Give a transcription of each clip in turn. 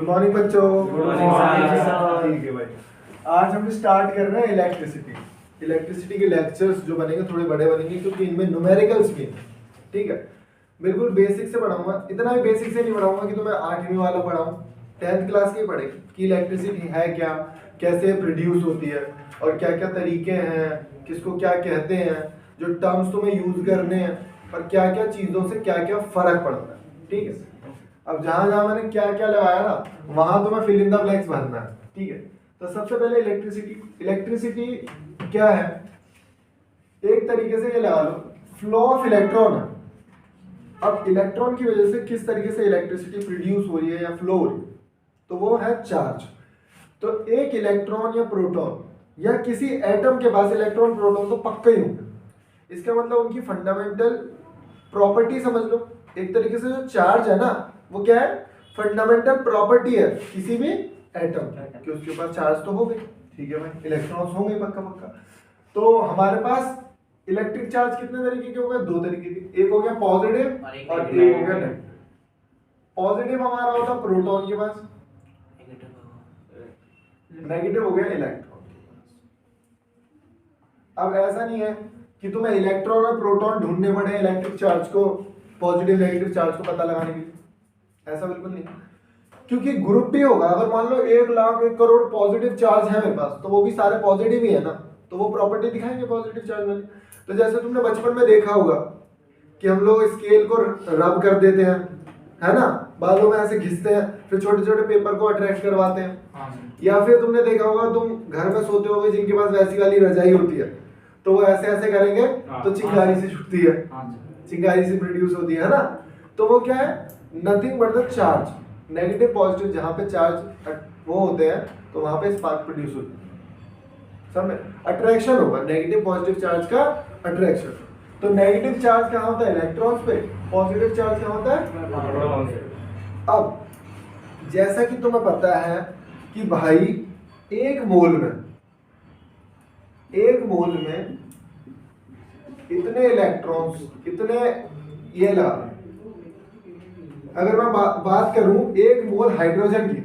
Morning बच्चों। Good morning sir. ठीक है भाई, आज हम स्टार्ट कर रहे हैं इलेक्ट्रिसिटी। इलेक्ट्रिसिटी के लेक्चर्स जो बनेंगे थोड़े बड़े बनेंगे क्योंकि इनमें न्यूमेरिकल्स भी हैं। ठीक है, बिल्कुल बेसिक से पढ़ाऊंगा, इतना भी बेसिक से नहीं पढ़ाऊंगा कि तुम्हें 8वीं वाला पढ़ाऊं, 10th क्लास की पढ़ेगी कि इलेक्ट्रिसिटी है क्या, कैसे प्रोड्यूस होती है और क्या क्या तरीके हैं, किसको क्या कहते हैं, जो टर्म्स तुम्हें यूज करने हैं और क्या क्या चीज़ों से क्या क्या फर्क पड़ता है। ठीक है, अब जहां जहां मैंने क्या क्या लगाया ना वहां तुम्हें फिल इन द ब्लैंक्स भरना है। ठीक है, तो सबसे पहले इलेक्ट्रिसिटी क्या है, एक तरीके से ये लगा लो फ्लो ऑफ इलेक्ट्रॉन है। अब इलेक्ट्रॉन की वजह से किस तरीके से इलेक्ट्रिसिटी प्रोड्यूस हो रही है या फ्लो हो रही है, तो वो है चार्ज। तो एक इलेक्ट्रॉन या प्रोटॉन या किसी एटम के पास इलेक्ट्रॉन प्रोटॉन तो पक्का ही होंगे। इसका मतलब उनकी फंडामेंटल प्रॉपर्टी समझ लो। एक तरीके से जो चार्ज है ना वो क्या है, फंडामेंटल प्रॉपर्टी है किसी भी एटम कि उसके पास चार्ज तो होंगे। ठीक है भाई, इलेक्ट्रॉन्स होंगे पक्का पक्का। तो हमारे पास इलेक्ट्रिक चार्ज कितने तरीके के हो गए, दो तरीके के, एक हो गया पॉजिटिव और एक हो गया नेगेटिव। पॉजिटिव हमारा होता है प्रोटॉन के पास, नेगेटिव हो गया इलेक्ट्रॉन के पास। अब ऐसा नहीं है कि तुम्हें इलेक्ट्रॉन और प्रोटॉन ढूंढने पड़े इलेक्ट्रिक चार्ज को, पॉजिटिव नेगेटिव चार्ज को पता लगाने के लिए, ऐसा बिल्कुल नहीं। क्योंकि ग्रुप भी होगा, अगर मान लो 1 लाख 1 करोड़ पॉजिटिव चार्ज है मेरे पास तो वो भी सारे पॉजिटिव ही है ना, तो वो प्रॉपर्टी दिखाएंगे पॉजिटिव चार्ज वाली। तो जैसे तुमने बचपन में देखा होगा कि हम लोग स्केल को रब कर देते हैं, है ना, बालों में ऐसे घिसते हैं, फिर छोटे छोटे पेपर को अट्रैक्ट करवाते हैं। या फिर तुमने देखा होगा तुम घर में सोते होगे जिनके पास वैसी वाली रजाई होती है, तो वो ऐसे ऐसे करेंगे तो चिंगारी से छूटती है, चिंगारी से प्रोड्यूस होती है ना। तो वो क्या है, nothing but the charge. Negative positive जहाँ पे चार्ज वो होते हैं तो वहां पे स्पार्क प्रोड्यूस होती है। समझ, अट्रैक्शन होगा नेगेटिव पॉजिटिव चार्ज का, अट्रैक्शन। तो नेगेटिव चार्ज कहाँ होता है, इलेक्ट्रॉन्स पे, पॉजिटिव चार्ज कहाँ होता है, प्रोटॉन्स पे। अब जैसा कि तुम्हें पता है कि भाई एक मोल में इतने इलेक्ट्रॉन्स, इतने ये लगा, अगर मैं बात करूं एक मोल हाइड्रोजन की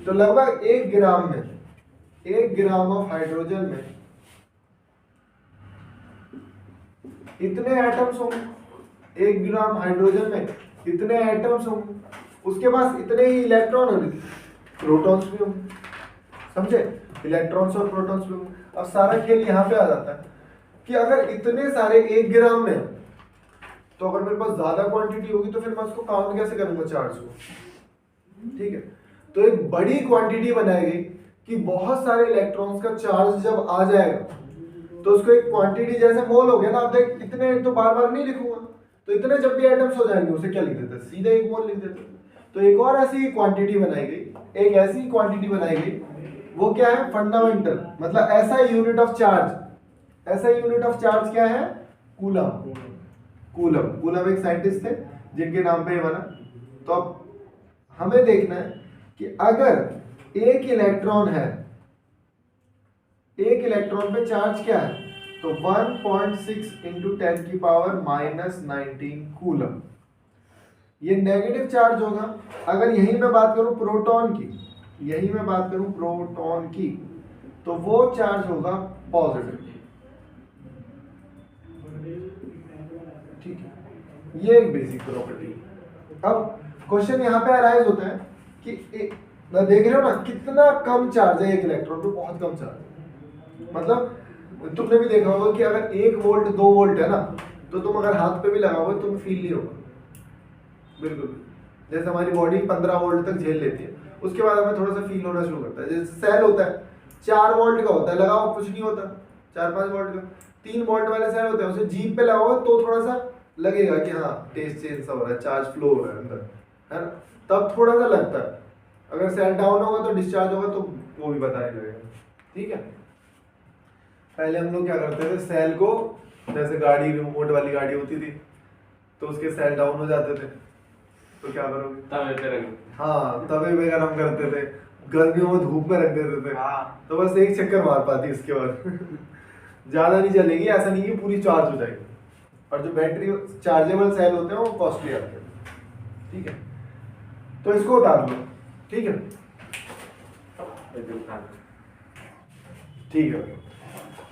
तो लगभग 1 ग्राम में, 1 ग्राम ऑफ हाइड्रोजन में इतने एटम्स होंगे। 1 ग्राम हाइड्रोजन में इतने एटम्स होंगे, उसके पास इतने ही इलेक्ट्रॉन होंगे, प्रोटॉन्स भी होंगे। समझे, इलेक्ट्रॉन्स और प्रोटॉन्स भी होंगे। अब सारा खेल यहाँ पे आ जाता है कि अगर इतने सारे 1 ग्राम में, तो अगर मेरे पास ज्यादा क्वांटिटी होगी तो फिर मैं उसको काउंट कैसे करूंगा चार्ज को। ठीक है, तो एक बड़ी क्वांटिटी बनाएगी कि बहुत सारे इलेक्ट्रॉन्स का चार्ज जब आ जाएगा तो उसको एक क्वांटिटी, जैसे मोल हो गया ना, आप देख इतने तो बार बार नहीं लिखूंगा, तो इतने जब भी एटम्स हो जाएंगे उसे क्या लिख देते हैं, सीधे एक मोल लिख देते हैं। तो एक और ऐसी क्वांटिटी बनाई गई, एक ऐसी क्वांटिटी बनाई गई, वो क्या है, फंडामेंटल, मतलब ऐसा यूनिट ऑफ चार्ज। ऐसा यूनिट ऑफ चार्ज क्या है, कूलम। कूलम एक साइंटिस्ट थे जिनके नाम पे ये बना। तो अब हमें देखना है कि अगर एक इलेक्ट्रॉन है, एक इलेक्ट्रॉन पे चार्ज क्या है, तो 1.6 इंटू 10 की पावर -19 कूलम। ये नेगेटिव चार्ज होगा। अगर यही मैं बात करूं प्रोटॉन की, तो वो चार्ज होगा पॉजिटिव। ठीक है, ये एक बेसिक प्रॉपर्टी। अब क्वेश्चन यहाँ पे अराइज होता है कि देख रहे हो ना कितना कम चार्ज है एक इलेक्ट्रॉन पे, बहुत कम चार्ज। मतलब तुमने भी देखा होगा कि अगर 1 वोल्ट 2 वोल्ट है ना, तो तुम अगर हाथ पे भी लगाओगे तुम फील नहीं होगा बिल्कुल। जैसे हमारी बॉडी 15 वोल्ट तक झेल लेती है, उसके बाद हमें थोड़ा सा फील होना शुरू करता है। जैसे सेल होता है 4 वोल्ट का होता है, लगाओ कुछ नहीं होता, 4-5 वोल्ट का। 3 वोल्ट वाले सेल होते हैं, उसे जीभ पे लगाओ तो थोड़ा सा लगेगा कि हाँ टेस्ट चेंज सा हो रहा है, चार्ज फ्लो हो रहा है अंदर, है ना, तब थोड़ा सा लगता है। अगर सेल डाउन होगा तो डिस्चार्ज होगा तो वो भी बताने लगेगा। ठीक है, पहले हम लोग क्या करते थे, सेल को, जैसे गाड़ी रिमोट वाली गाड़ी होती थी तो उसके सेल डाउन हो जाते थे, तो क्या करोगे, तवे पे रख, हाँ तवे पे गरम करते थे, गर्मियों में धूप में रख देते थे। तो बस एक चक्कर मार पाती, उसके बाद ज्यादा नहीं चलेगी, ऐसा नहीं कि पूरी चार्ज हो जाएगी। और जो बैटरी चार्जेबल सेल होते हैं वो कॉस्टली आते हैं। ठीक है, तो इसको उतार लो। ठीक है, ठीक है।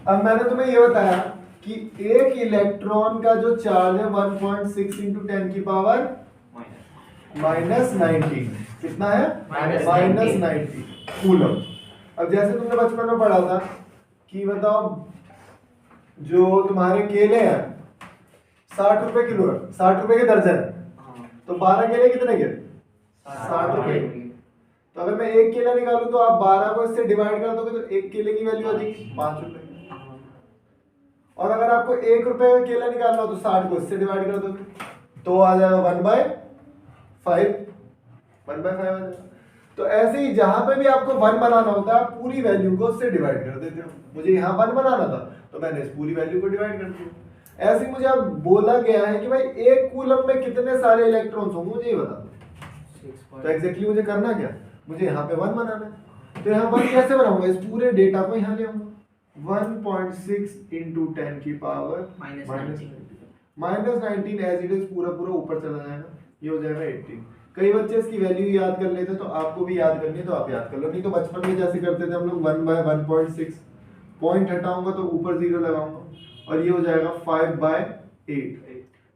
अब मैंने तुम्हें ये बताया कि एक इलेक्ट्रॉन का जो चार्ज है 1.6 इंटू 10 की पावर -19 कितना है -19 कूलम। अब जैसे तुमने बचपन में पढ़ा था कि बताओ जो तुम्हारे केले हैं 60 रुपए किलो है, 60 रुपए के दर्जन है, तो 12 केले कितने के 60 रुपए। तो अगर मैं एक केला निकालूं तो आप 12 को इससे डिवाइड कर दोगे तो एक केले की वैल्यू आ जाएगी 5 रुपए। और अगर आपको 1 रुपए का केला निकालना हो तो 60 को इससे डिवाइड कर दोगे तो आ जाएगा 1/5 आ जाएगा। तो ऐसे ही जहां पे भी आपको 1 बनाना होता है आप पूरी वैल्यू को उससे डिवाइड कर देते हो। मुझे यहाँ 1 बनाना था तो मैंने इस पूरी वैल्यू को डिवाइड कर दिया। ऐसे ही मुझे अब बोला गया है कि भाई एक कूलम में कितने सारे इलेक्ट्रॉन्स होंगे मुझे ये बता दो। तो एग्जैक्टली मुझे करना क्या, मुझे यहाँ पे 1 बनाना है। तो यहाँ 1 कैसे बनाऊंगा, इस पूरे डेटा को यहाँ ले आऊंगा 1.6 इंटू 10 की पावर -19 एज इट इज पूरा पूरा ऊपर चला जाएगा, ये हो जाएगा 80। कई बच्चे इसकी वैल्यू याद कर लेते तो आपको भी याद करनी है तो आप याद कर लो, नहीं तो बचपन में जैसे करते थे हम लोग 1/1.6 पॉइंट हटाऊंगा तो ऊपर 0 लगाऊंगा और ये हो जाएगा 5/8।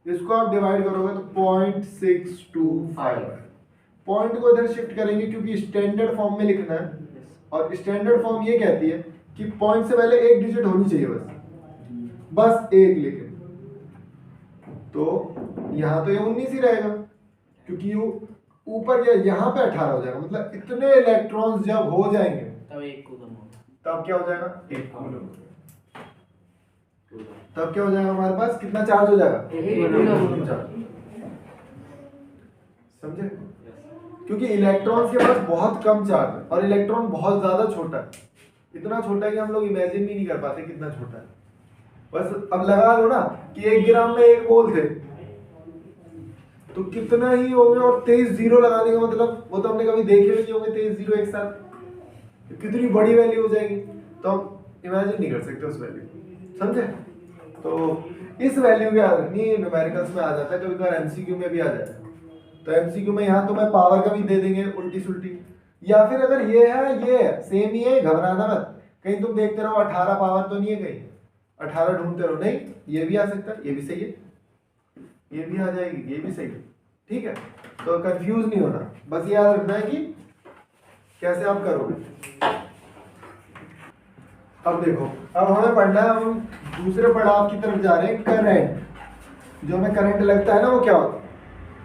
इसको आप डिवाइड करोगे तो 0.625। पॉइंट को इधर शिफ्ट करेंगे क्योंकि स्टैंडर्ड फॉर्म में लिखना है और स्टैंडर्ड फॉर्म ये कहती है कि पॉइंट से पहले एक डिजिट होनी चाहिए बस एक, लेकिन तो यहाँ तो ये 19 ही रहेगा क्योंकि ये ऊपर यहाँ पे 18 हो जाएगा। मतलब इतने इलेक्ट्रॉन्स जब हो जाएंगे तब एक कूलम होगा, तब क्या हो जाएगा एक कूलम। तब क्या हो जाएगा हमारे पास कितना चार्ज हो जाएगा एक कूलम चार्ज। समझे, क्योंकि इलेक्ट्रॉन्स के पास बहुत कम चार्ज है और इलेक्ट्रॉन बहुत ज्यादा छोटा है, इतना छोटा है कि हम लोग इमेजिन भी नहीं कर पाते कितना छोटा है। बस अब लगा लो ना कि 1 ग्राम में 1 मोल थे तो कितना ही होंगे, और 23 जीरो लगाने का मतलब वो तो हमने कभी देखे भी नहीं होंगे 23 जीरो एक साथ, तो कितनी बड़ी वैल्यू हो जाएगी, तो हम इमेजिन नहीं कर सकते उस वैल्यू। समझे, तो इस वैल्यू के आदमी न्यूमेरिकल्स में आ जाता है, कभी कभार एमसीक्यू में भी आ जाता है। तो एमसीक्यू में यहाँ तो मैं पावर का भी दे देंगे उल्टी सुल्टी, या फिर अगर ये है सेम ही है, घबराना मत, कहीं तुम देखते रहो 18 पावर तो नहीं है, कहीं 18 ढूंढते रहो, नहीं ये भी आ सकता है, ये भी सही है, ये भी आ जाएगी, ये भी सही है। ठीक है, तो कंफ्यूज नहीं होना, बस याद रखना है कि कैसे आप करोगे। अब देखो, अब हमें पढ़ना है, हम दूसरे पड़ाव की तरफ जा रहे हैं, करंट। जो हमें करंट लगता है ना वो क्या होता है,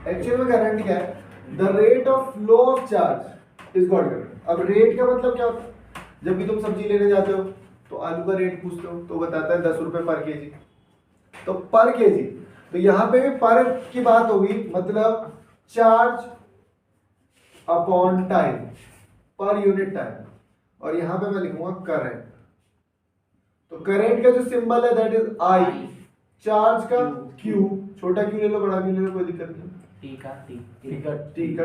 एक्चुअल में करंट क्या है, the rate of flow of charge is called current. अब रेट का मतलब क्या होता है, जब भी तुम सब्जी लेने जाते हो तो आलू का रेट पूछते हो तो बताता है 10 रुपए पर केजी, तो पर केजी, तो यहाँ पे भी पर की बात होगी, मतलब charge upon time, per unit time, और यहाँ पे मैं लिखूंगा करंट। तो करंट का जो सिंबल है दैट इज आई, चार्ज का क्यू, छोटा क्यू ले लो बड़ा क्यू ले लो कोई दिक्कत नहीं, टी का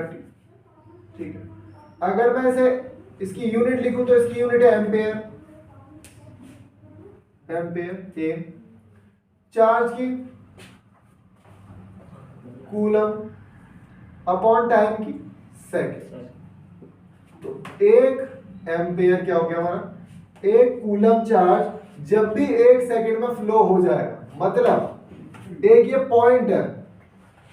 टी, ठीक है। अगर मैं इसे इसकी यूनिट लिखूं तो इसकी यूनिट है एम्पेयर, ए, चार्ज की कूलम, अपॉन टाइम की सेकंड। तो 1 एम्पेयर क्या हो गया हमारा, 1 कूलम चार्ज जब भी 1 सेकंड में फ्लो हो जाएगा, मतलब एक ये पॉइंट है,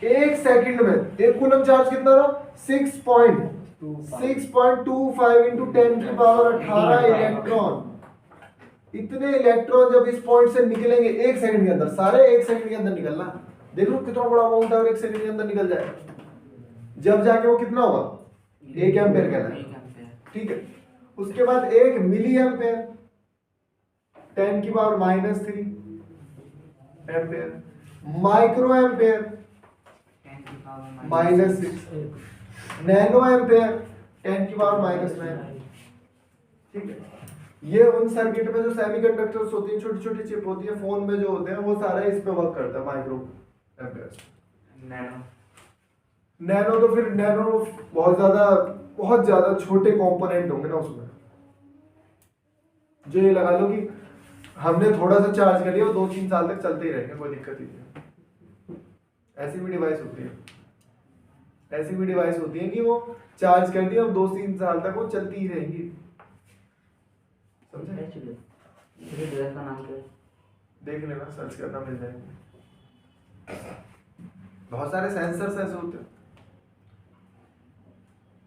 1 सेकंड में 1 कूलम चार्ज कितना था 6.25 इंटू 10 की पावर 18 इलेक्ट्रॉन। इतने इलेक्ट्रॉन जब इस पॉइंट से निकलेंगे 1 सेकंड के अंदर, सारे 1 सेकंड के अंदर निकलना, देखो कितना बड़ा अमाउंट है और 1 सेकंड के अंदर निकल जाए, जब जाके वो कितना होगा 1 एम्पेयर कहलाएगा। ठीक है, उसके बाद 1 मिली एम्पेयर 10 की power -3 ampere, micro ampere -6, nano ampere 10 की पावर -9। ठीक है, ये उन सर्किट में जो सेमीकंडक्टर्स होती हैं, छोटी छोटी चिप होती है, फोन में जो होते हैं, वो सारा इस पे वर्क करता है, माइक्रो एम्पेयर। नैनो तो फिर नैनो बहुत ज्यादा छोटे कंपोनेंट होंगे ना उसमें, जो ये लगा लो कि हमने थोड़ा सा चार्ज कर लिया वो 2-3 साल तक चलते ही रहेंगे, कोई दिक्कत ही नहीं। ऐसी भी डिवाइस होती है कि वो चार्ज कर दिया और 2-3 साल तक वो चलती ही रहेंगी, समझे? इसके ड्रग का नाम क्या है? देख लेना, सर्च करना, मिल जाएंगे। बहुत सारे सेंसर्स ऐसे होते हैं,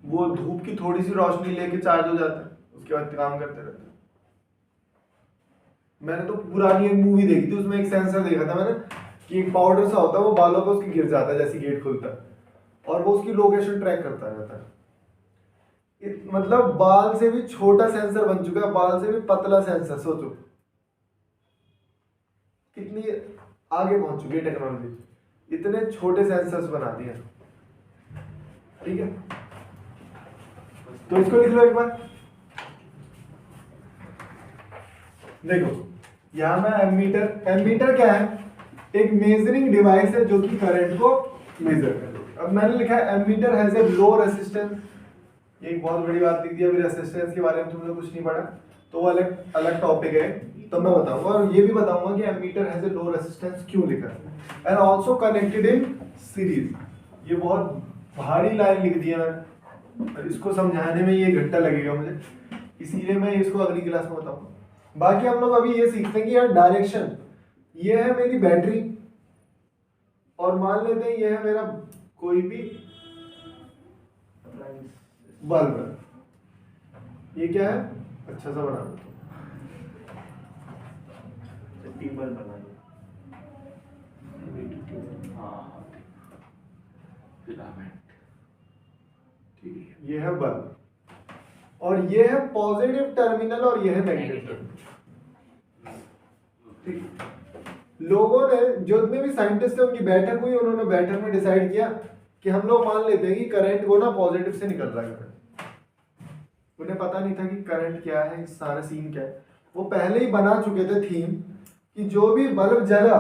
वो धूप की थोड़ी सी रोशनी लेके चार्ज हो जाता है, उसके बाद काम करते रहते हैं। मैंने तो पुरानी एक मूवी देखी थी, उसमें एक सेंसर देखा था मैंने कि एक पाउडर सा होता है, वो बालों पे उसके गिर जाता है जैसे गेट खुलता है, और वो उसकी लोकेशन ट्रैक करता रहता है। मतलब बाल से भी छोटा सेंसर बन चुका है, बाल से भी पतला सेंसर। सोचो कितनी आगे पहुंच चुकी है टेक्नोलॉजी, इतने छोटे सेंसर्स बना दिए। ठीक है, तो इसको लिख लो एक बार। देखो यहां में एमीटर, एमीटर क्या है? एक मेजरिंग डिवाइस है जो कि करंट को मेजर करे। अब मैंने लिखा है ammeter has a low resistance. ये एक बहुत बड़ी बात लिख दी। अभी रेसिस्टेंस के बारे में तुमने कुछ नहीं पढ़ा तो वो अलग अलग टॉपिक है, तो मैं बताऊंगा। और ये भी बताऊंगा कि ammeter has a low resistance क्यों लिखा है। And also connected in series. ये बहुत भारी लाइन लिख दिया मैंने, इसको समझाने में ये घंटा लगेगा मुझे, इसीलिए मैं इसको अगली क्लास में बताऊंगा। बाकी हम लोग अभी ये सीखते हैं कि यार डायरेक्शन, ये है मेरी बैटरी, और मान लेते हैं ये है मेरा कोई भी बल्ब है। ये क्या है? अच्छा सा बना दो, टेबल बना दो। हाँ, फिलामेंट। ठीक है, ये है बल्ब, और ये है पॉजिटिव टर्मिनल और ये है नेगेटिव टर्मिनल। ठीक, लोगों ने, जितने भी साइंटिस्ट है उनकी बैठक हुई, उन्होंने बैठक में डिसाइड किया कि हम लोग मान लेते हैं कि करंट को ना पॉजिटिव से निकल रहा है। उन्हें पता नहीं था कि करंट क्या है, सारा सीन क्या है। वो पहले ही बना चुके थे थीम कि जो भी बल्ब जला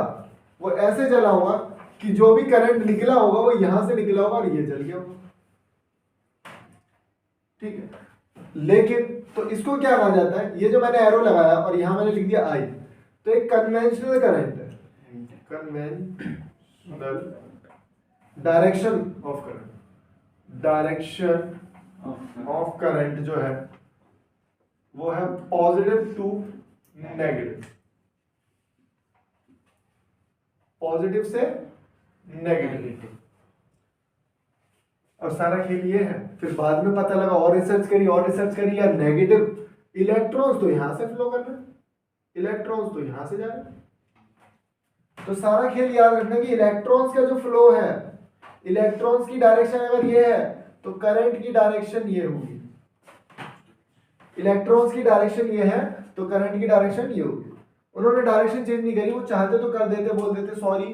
वो ऐसे जला होगा कि जो भी करंट निकला होगा वो यहां से निकला होगा और ये जल गया होगा। ठीक है, लेकिन तो इसको क्या कहा जाता है? ये जो मैंने एरो लगाया और यहां मैंने लिख दिया आई, तो एक कन्वेंशनल करंट है, conventional direction of current. Direction of current जो है वो है पॉजिटिव टू नेगेटिव, पॉजिटिव से नेगेटिव। और सारा खेल ये है। फिर बाद में पता लगा, और रिसर्च करी यार, नेगेटिव इलेक्ट्रॉन्स तो यहां से फ्लो कर रहे हैं, इलेक्ट्रॉन्स तो यहां से जा रहे हैं। तो सारा खेल याद रखना कि इलेक्ट्रॉन्स का जो फ्लो है, इलेक्ट्रॉन्स की डायरेक्शन अगर ये है तो करंट की डायरेक्शन ये होगी। इलेक्ट्रॉन्स की डायरेक्शन ये है तो करंट की डायरेक्शन ये होगी। उन्होंने डायरेक्शन चेंज नहीं करी, वो चाहते तो कर देते, बोल देते सॉरी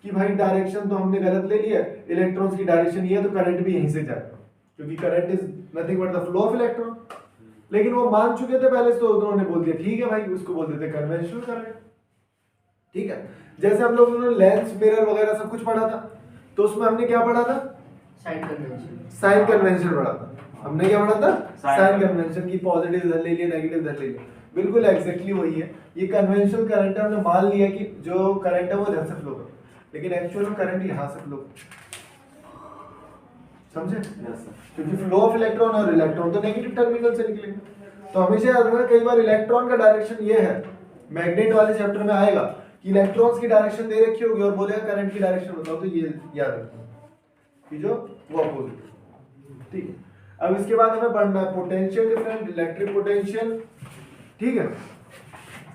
कि भाई डायरेक्शन तो हमने गलत ले लिया, इलेक्ट्रॉन्स की डायरेक्शन ये है तो करंट भी यहीं से जाएगा, क्योंकि current is nothing but the flow of electron. लेकिन वो मान चुके थे पहले से, तो उन्होंने बोल दिया ठीक है भाई, उसको बोल देते कन्वेंशनल करंट। ठीक है, जैसे हम लोगों ने लेंस, मिरर वगैरह सब कुछ पढ़ा था, तो उसमें हमने क्या पढ़ा था? Sign convention. साइन कन्वेंशन पढ़ा था। हमने क्या पढ़ा था? साइन कन्वेंशन की पॉजिटिव इधर ले लिया, नेगेटिव इधर ले लिया। बिल्कुल एग्जैक्टली वही है। ये कन्वेंशनल करंट है, हमने मान लिया कि जो करंट है वो इधर से फ्लो कर, लेकिन एक्चुअल में करंट यहां से फ्लो कर। समझे? क्योंकि फ्लो ऑफ इलेक्ट्रॉन और इलेक्ट्रॉन तो नेगेटिव टर्मिनल से निकलेंगे। तो हमेशा याद रखना, कई बार इलेक्ट्रॉन का डायरेक्शन ये है, मैग्नेट वाले चैप्टर में आएगा कि इलेक्ट्रॉन्स की डायरेक्शन दे रखी होगी और बोलेगा करंट की डायरेक्शन बताओ, तो ये याद रखना कि जो वो अपोजिट। ठीक है, अब इसके बाद हमें पढ़ना है पोटेंशियल डिफरेंस, इलेक्ट्रिक पोटेंशियल। ठीक है,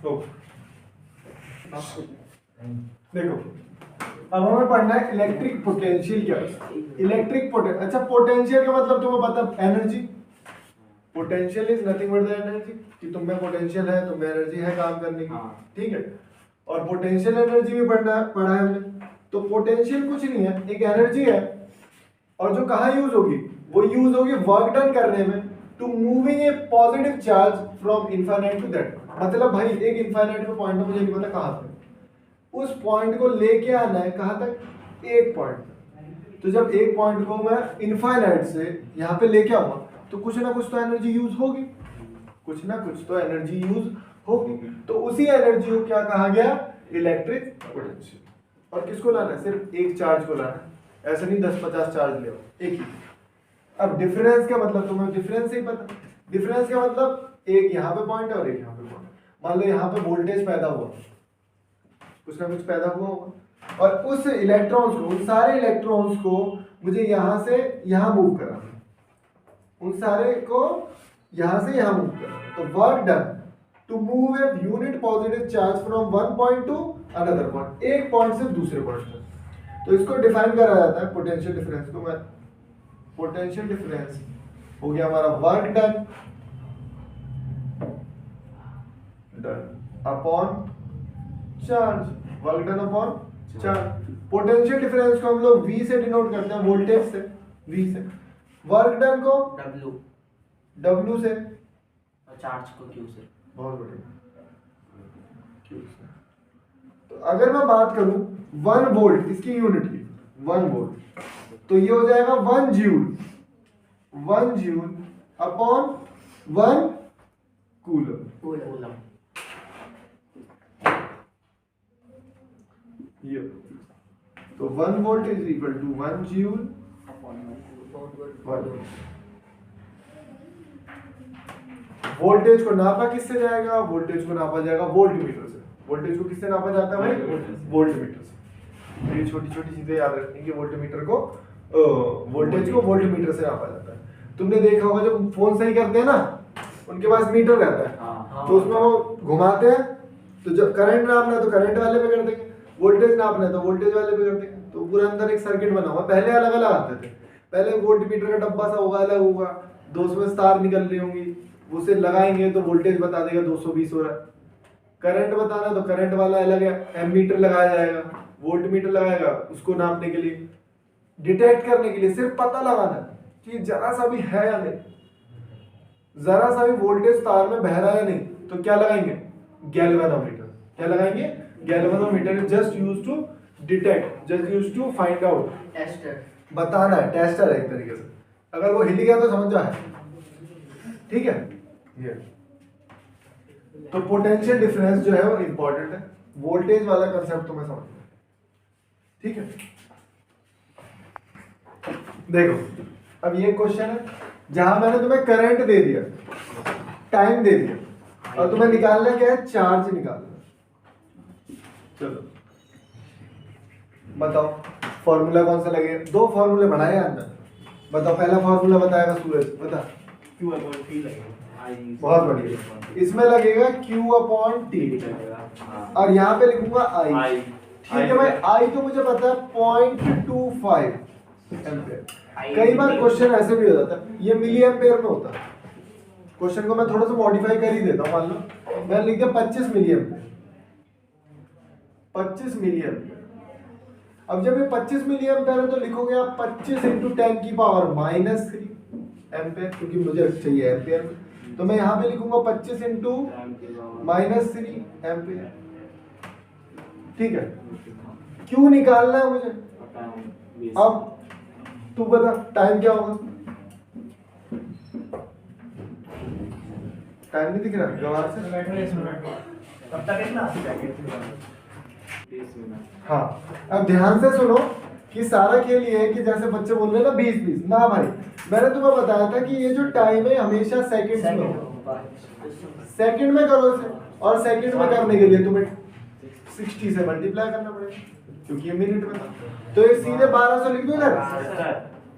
तो देखो अब हमें पढ़ना है इलेक्ट्रिक पोटेंशियल क्या है। इलेक्ट्रिक पोटेंशियल, अच्छा पोटेंशियल का मतलब तुम्हें पता, energy. Potential is nothing but the energy, कि तुम में पोटेंशियल है, तुम में एनर्जी है काम करने की। ठीक है, और पोटेंशियल एनर्जी भी पढ़ा है हमने। तो पोटेंशियल कुछ नहीं है, एक एनर्जी है, और जो कहाँ यूज होगी? वो यूज होगी वर्क डन करने में, to moving a positive charge from infinite to that. मतलब भाई एक इनफाइनाइट का पॉइंट है, मुझे नहीं पता कहाँ पे, उस पॉइंट को लेके आना है कहाँ तक? एक पॉइंट। तो जब एक पॉइंट को मैं इनफाइनाइट से यहाँ पे लेके आऊंगा तो कुछ ना कुछ तो एनर्जी यूज होगी, कुछ ना कुछ तो एनर्जी यूज होगी। तो उसी एनर्जी को क्या कहा गया? Electric potential. और किसको लाना है? सिर्फ एक चार्ज को लाना है, ऐसा नहीं 10-50 चार्ज ले, एक ही। अब डिफरेंस का मतलब तुम्हें डिफरेंस से ही पता। डिफरेंस का मतलब एक यहाँ पे पॉइंट है और एक यहाँ पे पॉइंट। मान लो यहाँ पे वोल्टेज पैदा हुआ, कुछ ना कुछ पैदा हुआ होगा, और उस इलेक्ट्रॉन्स को, उन सारे इलेक्ट्रॉन्स को मुझे यहाँ से यहाँ मूव करना है, उन सारे को यहाँ से यहाँ मूव करना है। तो work done to move a unit positive charge from one point to another point, एक पॉइंट से दूसरे पॉइंट तक। तो इसको डिफाइन करा जाता है पोटेंशियल डिफरेंस को। मैं पोटेंशियल डिफरेंस हो गया हमारा work done upon charge, work done upon charge. Potential difference को हम लोग V से डिनोट करते हैं, वोल्टेज से, V से। वर्क डन को W W से, और चार्ज को Q से। बहुत बढ़िया, Q से। तो अगर मैं बात करूं 1 वोल्ट, इसकी यूनिट की 1 वोल्ट, तो ये हो जाएगा 1 joule, 1 joule upon 1 coulomb. Coulomb. ये तो 1 volt is equal to 1 joule upon 1। Voltage को नापा किससे जाएगा? वोल्टेज को नापा जाएगा वोल्टमीटर से। वोल्टेज को किससे नापा जाता है भाई? वोल्टमीटर से। ये छोटी छोटी चीजें याद रखनी कि वोल्टमीटर को वोल्टेज को वोल्टमीटर से नापा जाता है। तुमने देखा होगा जब फोन सही करते हैं ना, उनके पास मीटर रहता है, तो उसमें वो घुमाते हैं, तो जब करंट नापना है तो करंट वाले पे कर देंगे, वोल्टेज नापना है तो वोल्टेज वाले पे कर देंगे। तो पूरा अंदर एक सर्किट बना हुआ। पहले अलग अलग आते थे, पहले वोल्टमीटर का डब्बा सा होगा, अलग होगा, 200 तार निकल रही होंगी, उसे लगाएंगे तो वोल्टेज बता देगा 220 हो रहा है। करंट बताना तो करंट वाला अलग है, एमीटर लगाया जाएगा, वोल्टमीटर लगाएगा उसको नापने के लिए, डिटेक्ट करने के लिए, सिर्फ पता लगाना कि जरा सा भी है या नहीं, जरा सा भी वोल्टेज तार में बह रहा है या नहीं, तो क्या लगाएंगे? गैल्वेनोमीटर। क्या लगाएंगे? Galvanometer is just used to detect, just used to find out, tester. बताना है, टेस्टर है एक तरीके से। अगर वो हिल गया तो समझ जाए, ठीक है। ये तो पोटेंशियल डिफरेंस जो है वो इंपॉर्टेंट है, वोल्टेज वाला कंसेप्ट तुम्हें समझ में, ठीक है। देखो अब ये क्वेश्चन है जहां मैंने तुम्हें करंट दे दिया, टाइम दे दिया, और तुम्हें निकालना क्या है? चार्ज निकालना। चलो बताओ फॉर्मूला कौन सा लगेगा? 2 फॉर्मूले बनाए अंदर, बताओ। पहला फॉर्मूला बताएगा सूरज, बता। Q अपॉन T लगेगा। बहुत बढ़िया। इसमें लगेगा Q अपॉन T, और यहाँ पे लिखूंगा I। ठीक है भाई, I तो मुझे पता है 0.25 एम्पियर। कई बार क्वेश्चन ऐसे भी हो जाता है, ये मिली एम्पियर में होता है। क्वेश्चन को मैं थोड़ा सा मॉडिफाई कर ही देता हूँ। मान लो मैंने लिख दिया 25 मिली एम्पियर, 25 मिली एम्पियर। अब जब ये 25 मिली एम्पियर है तो लिखोगे आप 25 इंटू 10 की पावर -3 एम्पियर, क्योंकि मुझे चाहिए एम्पियर में, तो मैं यहाँ पे लिखूंगा 25 इंटू -3 एम्पियर। ठीक है, क्यों निकालना है मुझे? अब तू बता टाइम क्या होगा? टाइम नहीं दिख रहा गवार से? हाँ, अब ध्यान से सुनो कि सारा खेल ये है कि जैसे बच्चे बोल रहे हैं ना 20-20, ना भाई, मैंने तुम्हें बताया था कि ये जो टाइम है हमेशा सेकंड्स में हो। सेकंड में करो इसे, और सेकंड में करने के लिए तुम्हें 60 से मल्टीप्लाई करना पड़ेगा, क्योंकि ये मिनट में था। तो ये सीधे 1200 लिख दो इधर,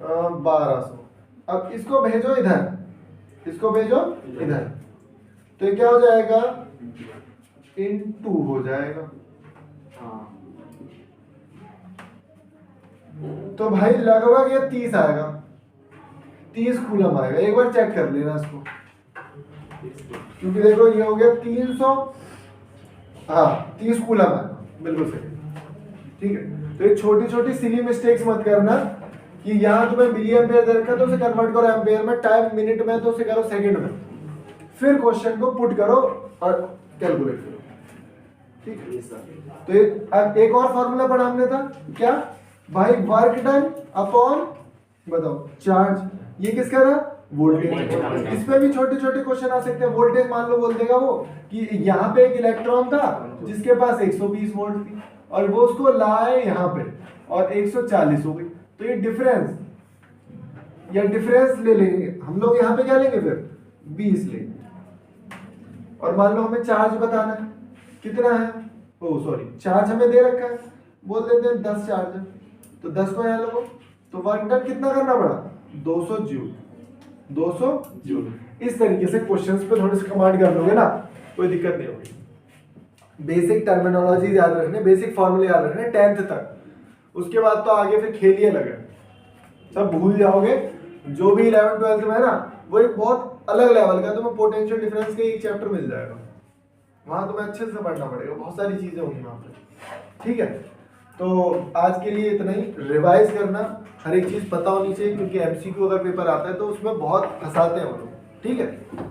1200। अब इसको भेजो इधर, इसको भेजो इधर, तो ये क्या हो जाएगा? इन2 हो जाएगा। तो भाई लगभग ये 30 आएगा, 30 कूलम आएगा। एक बार चेक कर लेना इसको, क्योंकि देखो ये हो गया 300, हाँ 30 कूलम आएगा, बिल्कुल सही। ठीक है, तो ये छोटी छोटी सिली मिस्टेक्स मत करना कि यहाँ तुम्हें मिली एम्पियर दे रखा तो उसे कन्वर्ट करो एम्पियर में, टाइम मिनट में तो उसे करो सेकंड में, फिर क्वेश्चन को पुट करो और कैलकुलेट करो। ठीक है, तो एक और फॉर्मूला पढ़ा हमने था क्या भाई? वर्क डन अपॉन बताओ चार्ज। ये किसका था? वोल्टेज। इस पे भी छोटे छोटे क्वेश्चन आ सकते हैं। वोल्टेज मान लो बोल देगा वो कि यहाँ पे एक इलेक्ट्रॉन था जिसके पास 120 वोल्ट थी, और वो उसको लाए यहाँ पे और 140 हो गई, तो ये डिफरेंस या डिफरेंस ले लेंगे हम लोग। यहाँ पे क्या लेंगे फिर? 20 लेंगे। और मान लो हमें चार्ज बताना है, कितना है, ओ सॉरी चार्ज हमें दे रखा है, बोल देते हैं 10 चार्ज है, तो 10 को यहाँ लगो, तो वर्क डन कितना करना पड़ा, 200 जूल, 200 जूल। इस तरीके से क्वेश्चंस पे थोड़ी सी कमांड कर लोगे ना, कोई दिक्कत नहीं होगी। बेसिक टर्मिनोलॉजी याद रखने, बेसिक फॉर्मूले याद रखने 10th तक, उसके बाद तो आगे फिर खेल ही अलग है, सब भूल जाओगे। जो भी 11th 12th में है ना, वो एक बहुत अलग लेवल का, तुम्हें पोटेंशियल डिफरेंस का एक चैप्टर मिल जाएगा, वहां तुम्हें अच्छे से पढ़ना पड़ेगा, बहुत सारी चीजें होंगी वहां पे, ठीक है। तो आज के लिए इतना ही, रिवाइज करना, हर एक चीज पता होनी चाहिए, क्योंकि एमसीक्यू अगर पेपर आता है तो उसमें बहुत फंसाते हैं वो लोग, ठीक है।